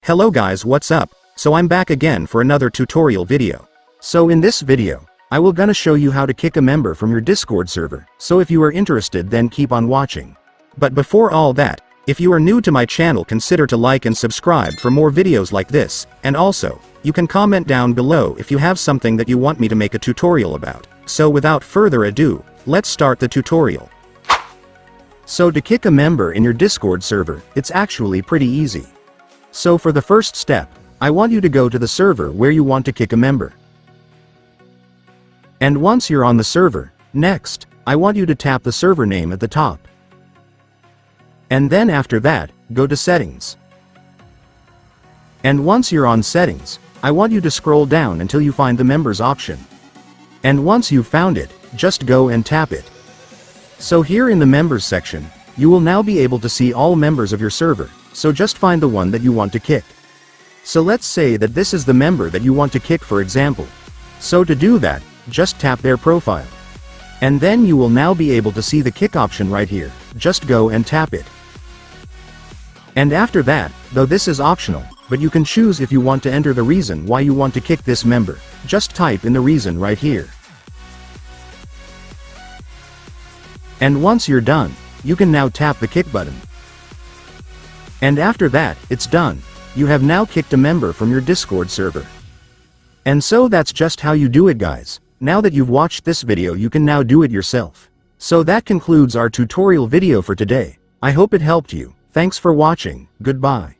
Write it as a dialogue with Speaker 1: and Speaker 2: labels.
Speaker 1: Hello guys, what's up? So I'm back again for another tutorial video. So in this video, I will gonna show you how to kick a member from your Discord server, so if you are interested then keep on watching. But before all that, if you are new to my channel consider to like and subscribe for more videos like this, and also, you can comment down below if you have something that you want me to make a tutorial about. So without further ado, let's start the tutorial. So to kick a member in your Discord server, it's actually pretty easy. So for the first step, I want you to go to the server where you want to kick a member. And once you're on the server, next, I want you to tap the server name at the top. And then after that, go to Settings. And once you're on Settings, I want you to scroll down until you find the Members option. And once you've found it, just go and tap it. So here in the Members section, you will now be able to see all members of your server, so just find the one that you want to kick. So let's say that this is the member that you want to kick, for example. So to do that, just tap their profile. And then you will now be able to see the kick option right here, just go and tap it. And after that, though this is optional, but you can choose if you want to enter the reason why you want to kick this member, just type in the reason right here. And once you're done, you can now tap the kick button. And after that, it's done. You have now kicked a member from your Discord server. And so that's just how you do it, guys. Now that you've watched this video, you can now do it yourself. So that concludes our tutorial video for today. I hope it helped you. Thanks for watching. Goodbye.